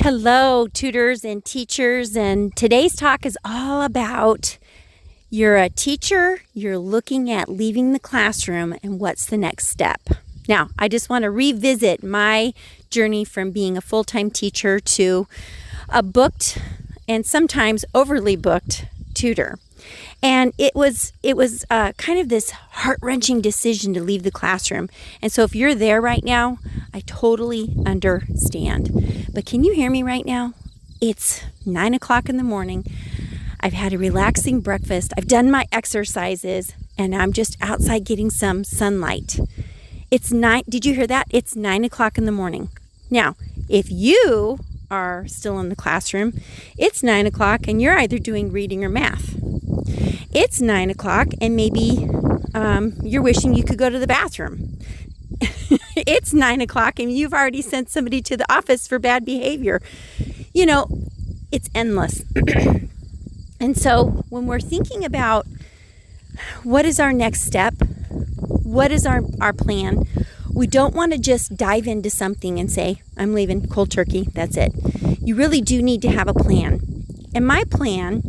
Hello, tutors and teachers, and today's talk is all about you're a teacher, you're looking at leaving the classroom, and what's the next step. Now, I just want to revisit my journey from being a full-time teacher to a booked and sometimes overly booked tutor. And it was kind of this heart-wrenching decision to leave the classroom. And so if you're there right now, I totally understand. But can you hear me right now? It's 9 o'clock in the morning. I've had a relaxing breakfast. I've done my exercises, and I'm just outside getting some sunlight. It's 9. Did you hear that? It's 9 o'clock in the morning. Now, if you are still in the classroom, it's 9 o'clock, and you're either doing reading or math. It's 9 o'clock, and maybe you're wishing you could go to the bathroom. It's 9 o'clock, and you've already sent somebody to the office for bad behavior. You know, it's endless. And so when we're thinking about what is our next step, what is our plan, we don't want to just dive into something and say, I'm leaving cold turkey, that's it. You really do need to have a plan. And my plan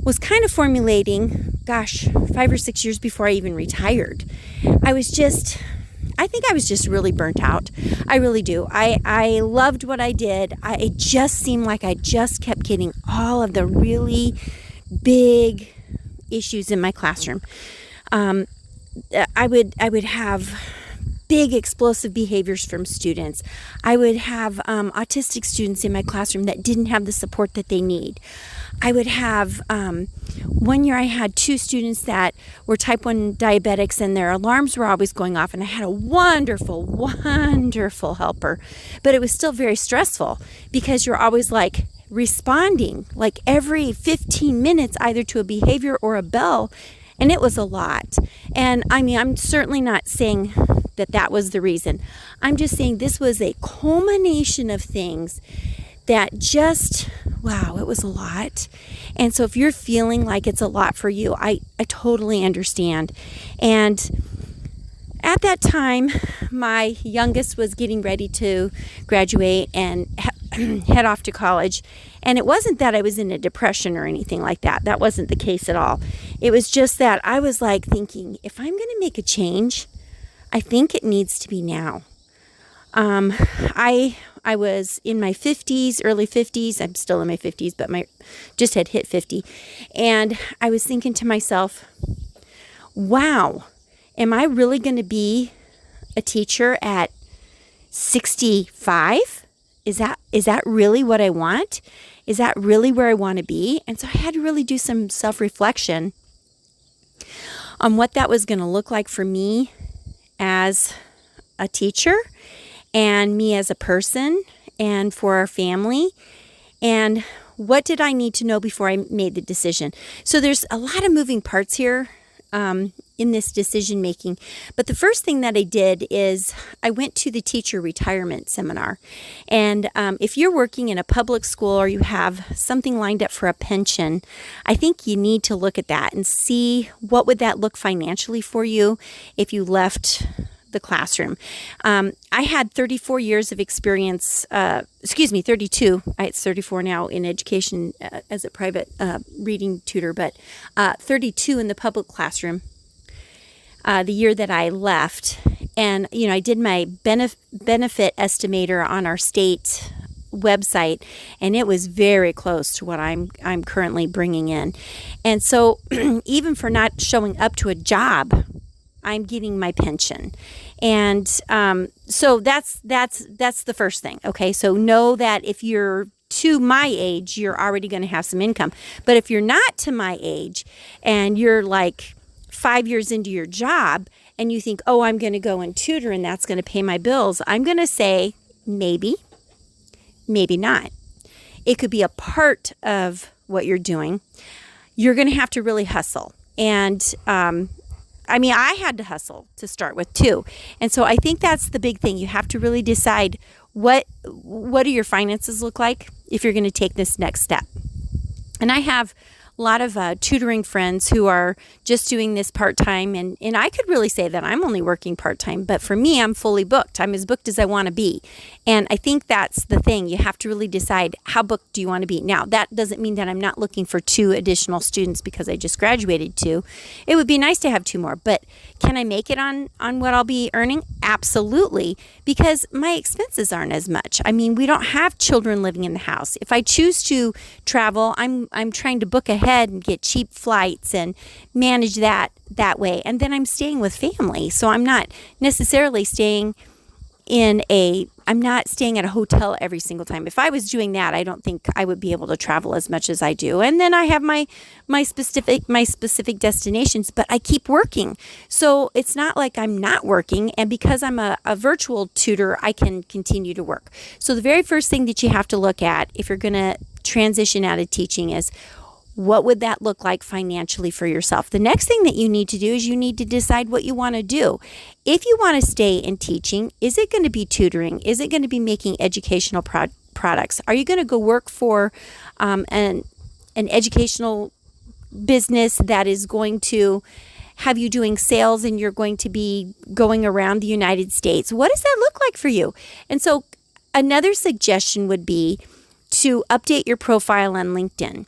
was kind of formulating, 5 or 6 years before I even retired. I think I was just really burnt out. I really do. I loved what I did. It just seemed like I just kept getting all of the really big issues in my classroom. I would have big explosive behaviors from students. I would have autistic students in my classroom that didn't have the support that they need. I would have, one year I had 2 students that were type 1 diabetics, and their alarms were always going off, and I had a wonderful, wonderful helper. But it was still very stressful because you're always like responding like every 15 minutes either to a behavior or a bell, and it was a lot. And I mean, I'm certainly not saying that was the reason. I'm just saying this was a culmination of things that just, wow, it was a lot. And so if you're feeling like it's a lot for you, I totally understand. And at that time, my youngest was getting ready to graduate and head off to college. And it wasn't that I was in a depression or anything like that. That wasn't the case at all. It was just that I was like thinking, if I'm going to make a change, I think it needs to be now. I was in my 50s, early 50s. I'm still in my 50s, but just had hit 50. And I was thinking to myself, wow, am I really going to be a teacher at 65? Is that really what I want? Is that really where I want to be? And so I had to really do some self-reflection on what that was going to look like for me as a teacher and me as a person and for our family. And what did I need to know before I made the decision? So there's a lot of moving parts here in this decision making. But the first thing that I did is I went to the teacher retirement seminar. And if you're working in a public school or you have something lined up for a pension, I think you need to look at that and see what would that look financially for you if you left the classroom. I had 34 years of experience, 32. It's 34 now in education as a private reading tutor, but 32 in the public classroom the year that I left. And, I did my benefit estimator on our state website, and it was very close to what I'm currently bringing in. And so even for not showing up to a job, I'm getting my pension. And so that's the first thing. Okay, so know that if you're to my age, you're already going to have some income. But if you're not to my age and you're like 5 years into your job and you think, oh, I'm going to go and tutor and that's going to pay my bills, I'm going to say maybe not. It could be a part of what you're doing. You're going to have to really hustle. And I had to hustle to start with too. And so I think that's the big thing. You have to really decide what do your finances look like if you're going to take this next step. And I have tutoring friends who are just doing this part-time, and I could really say that I'm only working part-time, but for me, I'm fully booked. I'm as booked as I want to be. And I think that's the thing. You have to really decide, how booked do you want to be? Now, that doesn't mean that I'm not looking for 2 additional students because I just graduated 2. It would be nice to have 2 more, but can I make it on what I'll be earning? Absolutely, because my expenses aren't as much. I mean, we don't have children living in the house. If I choose to travel, I'm trying to book ahead and get cheap flights and manage that way. And then I'm staying with family. So I'm not necessarily I'm not staying at a hotel every single time. If I was doing that, I don't think I would be able to travel as much as I do. And then I have my specific destinations, but I keep working. So it's not like I'm not working. And because I'm a virtual tutor, I can continue to work. So the very first thing that you have to look at if you're going to transition out of teaching is, what would that look like financially for yourself? The next thing that you need to do is you need to decide what you want to do. If you want to stay in teaching, is it going to be tutoring? Is it going to be making educational products? Are you going to go work for an educational business that is going to have you doing sales and you're going to be going around the United States? What does that look like for you? And so another suggestion would be to update your profile on LinkedIn.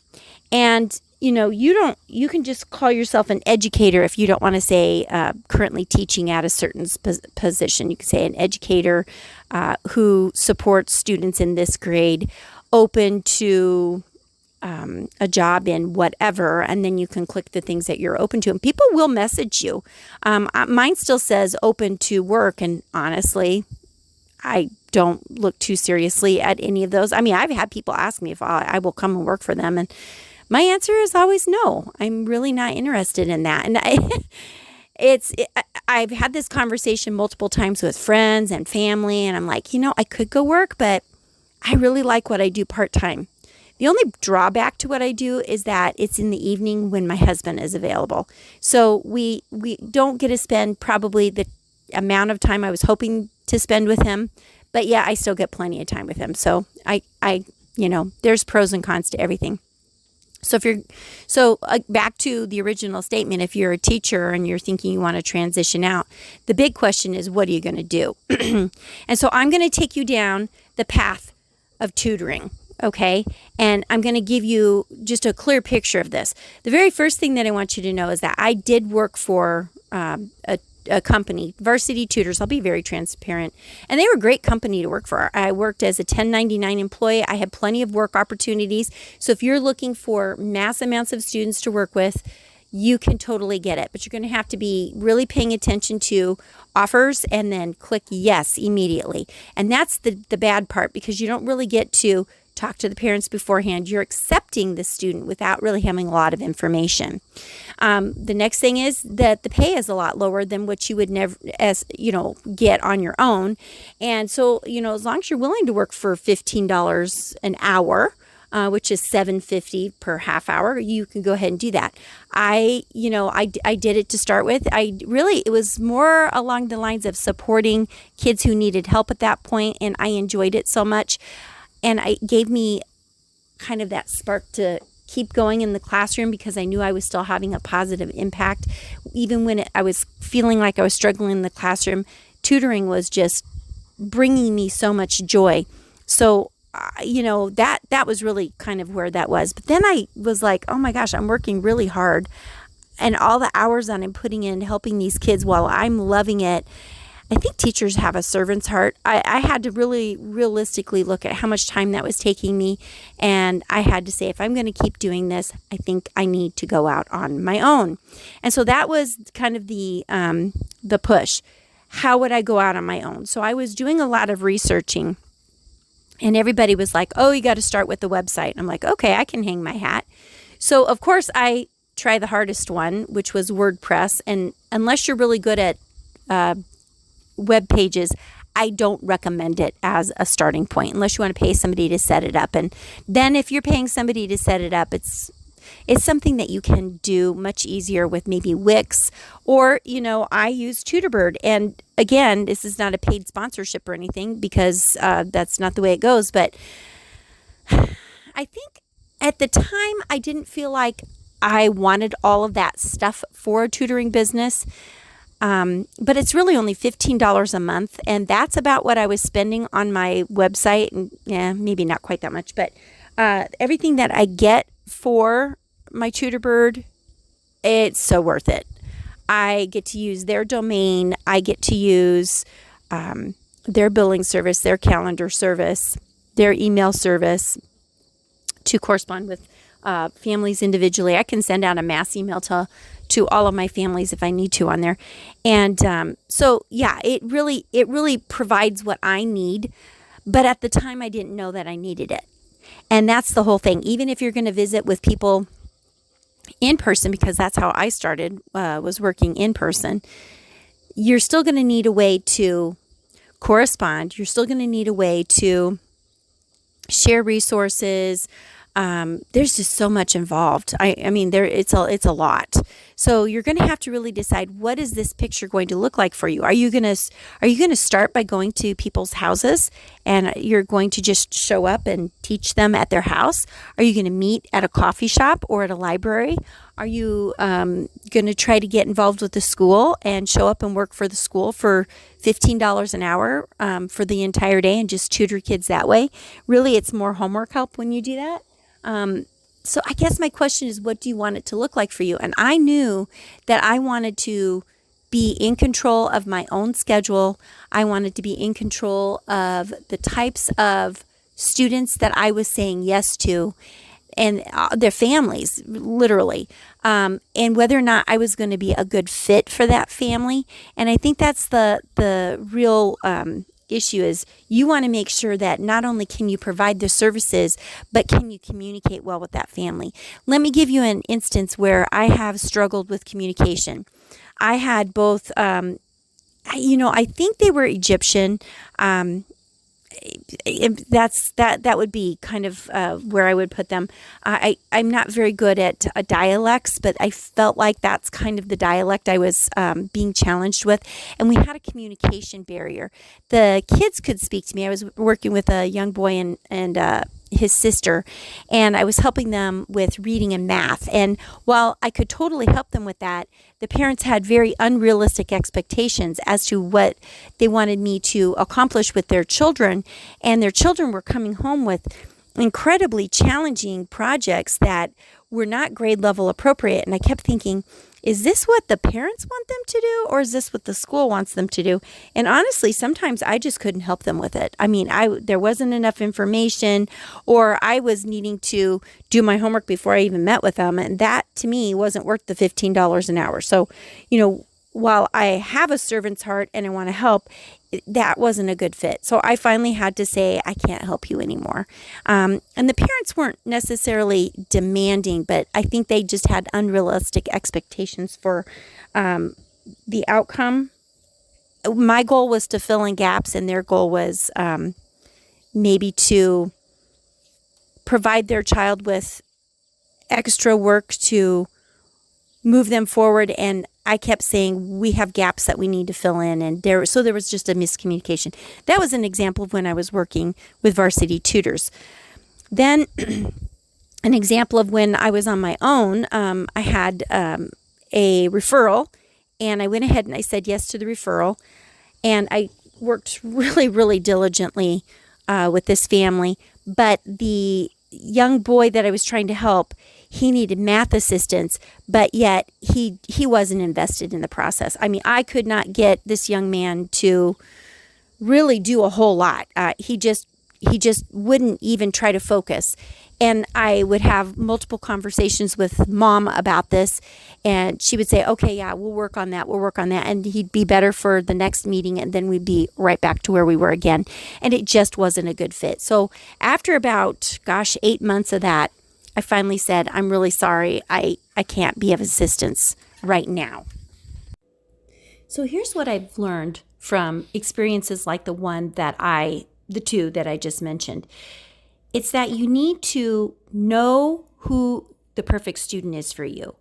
And, you can just call yourself an educator if you don't want to say currently teaching at a certain position. You can say an educator who supports students in this grade, open to a job in whatever, and then you can click the things that you're open to. And people will message you. Mine still says open to work, and honestly, I don't look too seriously at any of those. I mean, I've had people ask me if I will come and work for them, and my answer is always no. I'm really not interested in that. And I've had this conversation multiple times with friends and family, and I'm like, I could go work, but I really like what I do part-time. The only drawback to what I do is that it's in the evening when my husband is available. So we don't get to spend probably the amount of time I was hoping to spend with him, but yeah, I still get plenty of time with him. So I there's pros and cons to everything. So back to the original statement, if you're a teacher and you're thinking you want to transition out, the big question is, what are you going to do? And so I'm going to take you down the path of tutoring. Okay. And I'm going to give you just a clear picture of this. The very first thing that I want you to know is that I did work for a company, Varsity Tutors. I'll be very transparent. And they were a great company to work for. I worked as a 1099 employee. I had plenty of work opportunities. So if you're looking for mass amounts of students to work with, you can totally get it. But you're going to have to be really paying attention to offers and then click yes immediately. And that's the bad part, because you don't really get to talk to the parents beforehand. You're accepting the student without really having a lot of information. The next thing is that the pay is a lot lower than what you would get on your own. And so, as long as you're willing to work for $15 an hour, which is $7.50 per half hour, you can go ahead and do that. I did it to start with. It was more along the lines of supporting kids who needed help at that point, and I enjoyed it so much. And it gave me kind of that spark to keep going in the classroom, because I knew I was still having a positive impact. Even when I was feeling like I was struggling in the classroom, tutoring was just bringing me so much joy. So, that was really kind of where that was. But then I was like, oh my gosh, I'm working really hard. And all the hours that I'm putting in helping these kids while I'm loving it, I think teachers have a servant's heart. I had to really realistically look at how much time that was taking me. And I had to say, if I'm going to keep doing this, I think I need to go out on my own. And so that was kind of the push. How would I go out on my own? So I was doing a lot of researching, and everybody was like, oh, you got to start with the website. I'm like, okay, I can hang my hat. So of course I tried the hardest one, which was WordPress. And unless you're really good at web pages, I don't recommend it as a starting point unless you want to pay somebody to set it up. And then if you're paying somebody to set it up, it's something that you can do much easier with maybe Wix, or I use Tutorbird. And again, this is not a paid sponsorship or anything, because that's not the way it goes. But I think at the time I didn't feel like I wanted all of that stuff for a tutoring business. But it's really only $15 a month. And that's about what I was spending on my website. And yeah, maybe not quite that much, but everything that I get for my TutorBird, it's so worth it. I get to use their domain. I get to use their billing service, their calendar service, their email service to correspond with families individually. I can send out a mass email to all of my families if I need to on there. And so, yeah, it really provides what I need. But at the time, I didn't know that I needed it. And that's the whole thing. Even if you're going to visit with people in person, because that's how I started, was working in person, you're still going to need a way to correspond. You're still going to need a way to share resources. There's just so much involved. I mean, it's a lot. So you're going to have to really decide, what is this picture going to look like for you? Are you going to start by going to people's houses and you're going to just show up and teach them at their house? Are you going to meet at a coffee shop or at a library? Are you going to try to get involved with the school and show up and work for the school for $15 an hour for the entire day and just tutor kids that way? Really, it's more homework help when you do that. So I guess my question is, what do you want it to look like for you? And I knew that I wanted to be in control of my own schedule. I wanted to be in control of the types of students that I was saying yes to and their families, literally, and whether or not I was going to be a good fit for that family. And I think that's the real issue is you want to make sure that not only can you provide the services, but can you communicate well with that family. Let me give you an instance where I have struggled with communication. I had both, I think they were Egyptian. That would be kind of where I would put them. I'm not very good at dialects, but I felt like that's kind of the dialect I was being challenged with. And we had a communication barrier. The kids could speak to me. I was working with a young boy and his sister, and I was helping them with reading and math. And while I could totally help them with that, the parents had very unrealistic expectations as to what they wanted me to accomplish with their children. And their children were coming home with incredibly challenging projects that were not grade level appropriate. And I kept thinking, is this what the parents want them to do, or is this what the school wants them to do? And honestly, sometimes I just couldn't help them with it. I mean, there wasn't enough information, or I was needing to do my homework before I even met with them. And that to me wasn't worth the $15 an hour. So, while I have a servant's heart and I want to help, that wasn't a good fit. So I finally had to say, I can't help you anymore. And the parents weren't necessarily demanding, but I think they just had unrealistic expectations for the outcome. My goal was to fill in gaps, and their goal was maybe to provide their child with extra work to move them forward. And I kept saying, we have gaps that we need to fill in. And there was just a miscommunication. That was an example of when I was working with Varsity Tutors. Then an example of when I was on my own, I had a referral, and I went ahead and I said yes to the referral. And I worked really, really diligently with this family. But the young boy that I was trying to help, he needed math assistance, but yet he wasn't invested in the process. I mean, I could not get this young man to really do a whole lot. He just wouldn't even try to focus. And I would have multiple conversations with mom about this, and she would say, okay, yeah, we'll work on that. And he'd be better for the next meeting, and then we'd be right back to where we were again. And it just wasn't a good fit. So after about, 8 months of that, I finally said, I'm really sorry. I can't be of assistance right now. So here's what I've learned from experiences like the two that I just mentioned. It's that you need to know who the perfect student is for you.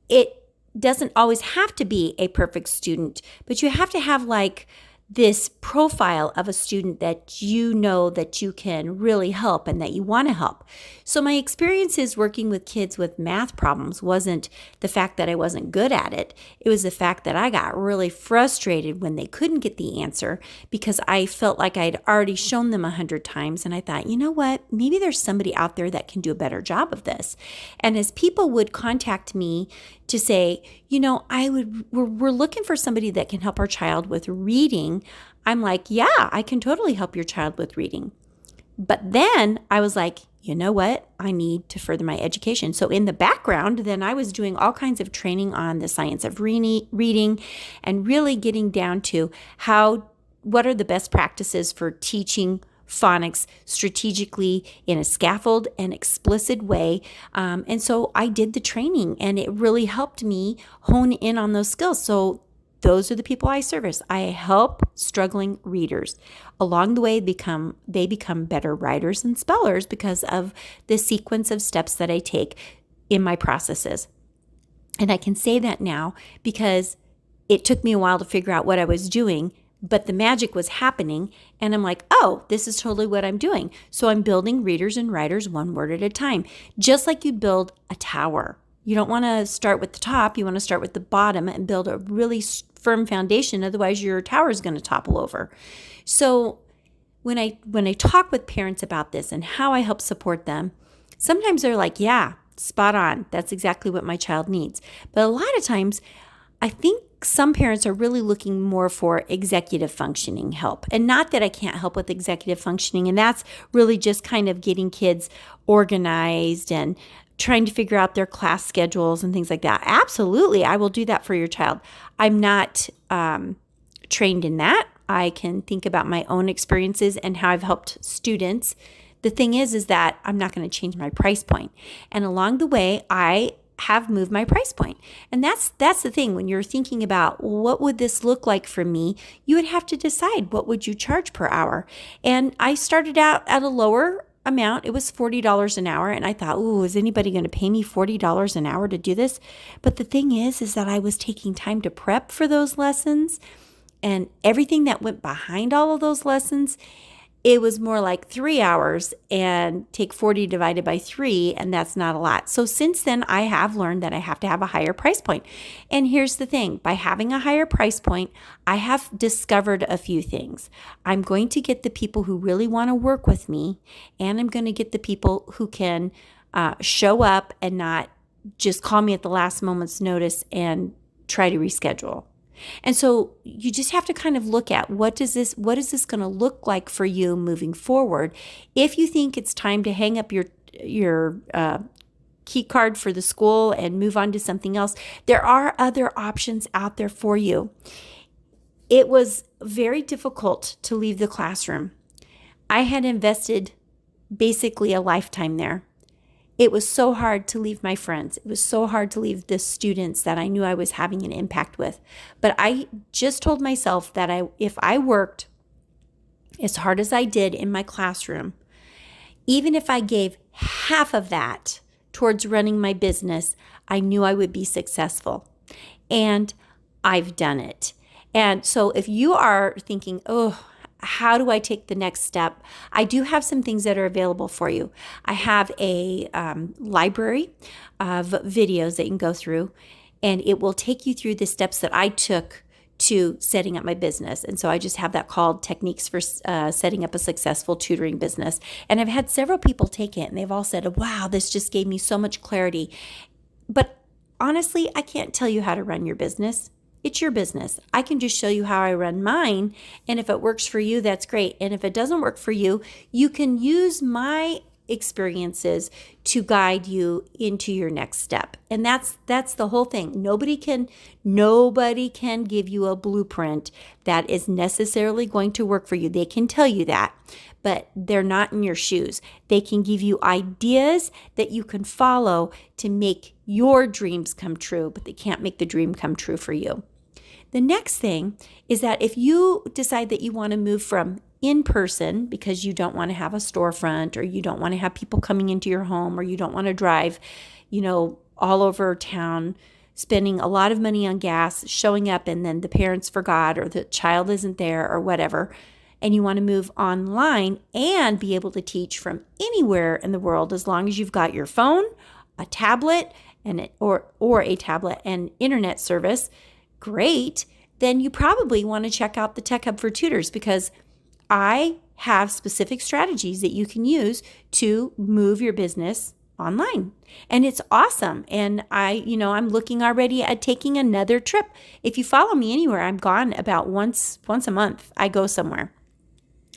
It doesn't always have to be a perfect student, but you have to have like this profile of a student that you know that you can really help and that you want to help. So my experiences working with kids with math problems wasn't the fact that I wasn't good at it. It was the fact that I got really frustrated when they couldn't get the answer because I felt like I'd already shown them 100 times. And I thought, you know what, maybe there's somebody out there that can do a better job of this. And as people would contact me to say, we're looking for somebody that can help our child with reading, I'm like, yeah, I can totally help your child with reading. But then I was like, you know what? I need to further my education. So in the background, then I was doing all kinds of training on the science of reading and really getting down to what are the best practices for teaching phonics strategically in a scaffold and explicit way. And so I did the training and it really helped me hone in on those skills. So those are the people I service. I help struggling readers. Along the way, they become better writers and spellers because of the sequence of steps that I take in my processes. And I can say that now because it took me a while to figure out what I was doing, but the magic was happening. And I'm like, oh, this is totally what I'm doing. So I'm building readers and writers one word at a time, just like you'd build a tower. You don't want to start with the top. You want to start with the bottom and build a really firm foundation. Otherwise, your tower is going to topple over. So when I talk with parents about this and how I help support them, sometimes they're like, yeah, spot on. That's exactly what my child needs. But a lot of times, I think some parents are really looking more for executive functioning help. And not that I can't help with executive functioning. And that's really just kind of getting kids organized and trying to figure out their class schedules and things like that. Absolutely, I will do that for your child. I'm not trained in that. I can think about my own experiences and how I've helped students. The thing is that I'm not going to change my price point. And along the way, I have moved my price point. And that's the thing. When you're thinking about what would this look like for me, you would have to decide what would you charge per hour. And I started out at a lower amount. It was $40 an hour. And I thought, is anybody going to pay me $40 an hour to do this? But the thing is that I was taking time to prep for those lessons and everything that went behind all of those lessons. It was more like 3 hours and take 40 divided by 3, and that's not a lot. So since then, I have learned that I have to have a higher price point. And here's the thing. By having a higher price point, I have discovered a few things. I'm going to get the people who really want to work with me, and I'm going to get the people who can show up and not just call me at the last moment's notice and try to reschedule. And so you just have to kind of look at what is this going to look like for you moving forward. If you think it's time to hang up your key card for the school and move on to something else, there are other options out there for you. It was very difficult to leave the classroom. I had invested basically a lifetime there. It was so hard to leave my friends. It was so hard to leave the students that I knew I was having an impact with. But I just told myself that if I worked as hard as I did in my classroom, even if I gave half of that towards running my business, I knew I would be successful. And I've done it. And so if you are thinking, how do I take the next step? I do have some things that are available for you. I have a library of videos that you can go through, and it will take you through the steps that I took to setting up my business. And so I just have that called Techniques for Setting Up a Successful Tutoring Business. And I've had several people take it, and they've all said, wow, this just gave me so much clarity. But honestly, I can't tell you how to run your business. It's your business. I can just show you how I run mine. And if it works for you, that's great. And if it doesn't work for you, you can use my experiences to guide you into your next step. And that's the whole thing. Nobody can give you a blueprint that is necessarily going to work for you. They can tell you that, but they're not in your shoes. They can give you ideas that you can follow to make your dreams come true, but they can't make the dream come true for you. The next thing is that if you decide that you want to move from in person because you don't want to have a storefront, or you don't want to have people coming into your home, or you don't want to drive, all over town spending a lot of money on gas, showing up, and then the parents forgot or the child isn't there or whatever, and you want to move online and be able to teach from anywhere in the world as long as you've got your phone, a tablet, or a tablet and internet service, great, then you probably want to check out the Tech Hub for Tutors, because I have specific strategies that you can use to move your business online. And it's awesome. And I'm looking already at taking another trip. If you follow me anywhere, I'm gone about once a month. I go somewhere.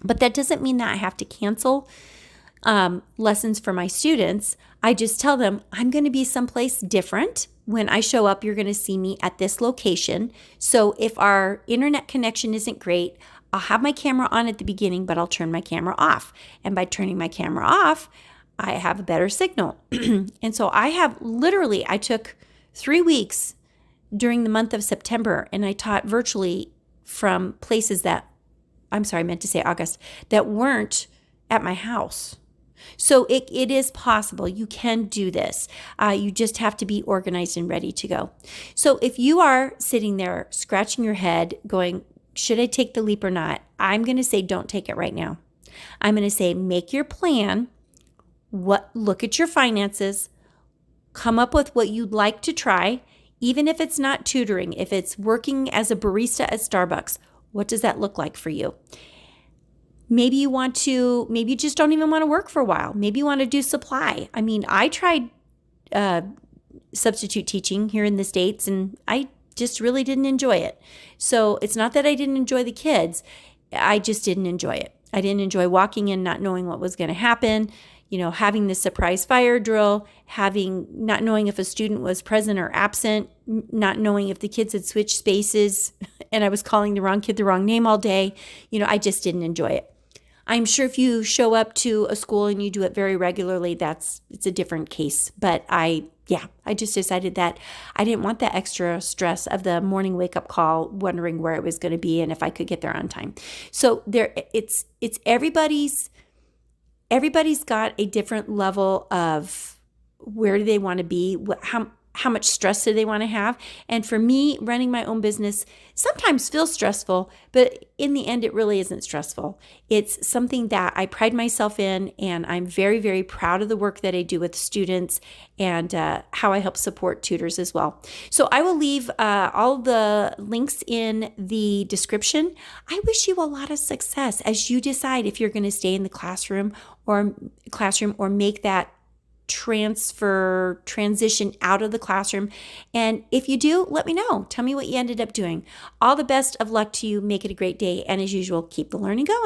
But that doesn't mean that I have to cancel lessons for my students. I just tell them I'm going to be someplace different. When I show up, you're going to see me at this location. So if our internet connection isn't great, I'll have my camera on at the beginning, but I'll turn my camera off. And by turning my camera off, I have a better signal. And so I took 3 weeks during the month of September, and I taught virtually from places I meant to say August, that weren't at my house. So it is possible. You can do this. You just have to be organized and ready to go. So if you are sitting there scratching your head going, should I take the leap or not? I'm going to say don't take it right now. I'm going to say make your plan. Look at your finances. Come up with what you'd like to try, even if it's not tutoring, if it's working as a barista at Starbucks. What does that look like for you? Maybe you just don't even want to work for a while. Maybe you want to do supply. I mean, I tried substitute teaching here in the States, and I just really didn't enjoy it. So it's not that I didn't enjoy the kids. I just didn't enjoy it. I didn't enjoy walking in, not knowing what was going to happen, having this surprise fire drill, not knowing if a student was present or absent, not knowing if the kids had switched spaces, and I was calling the wrong kid the wrong name all day. I just didn't enjoy it. I'm sure if you show up to a school and you do it very regularly, it's a different case. But I just decided that I didn't want that extra stress of the morning wake-up call, wondering where it was going to be and if I could get there on time. So it's everybody's got a different level of where do they want to be, how much stress do they want to have. And for me, running my own business sometimes feels stressful, but in the end, it really isn't stressful. It's something that I pride myself in, and I'm very, very proud of the work that I do with students and how I help support tutors as well. So I will leave all the links in the description. I wish you a lot of success as you decide if you're going to stay in the classroom or make that transition out of the classroom. And if you do, let me know. Tell me what you ended up doing. All the best of luck to you. Make it a great day. And as usual, keep the learning going.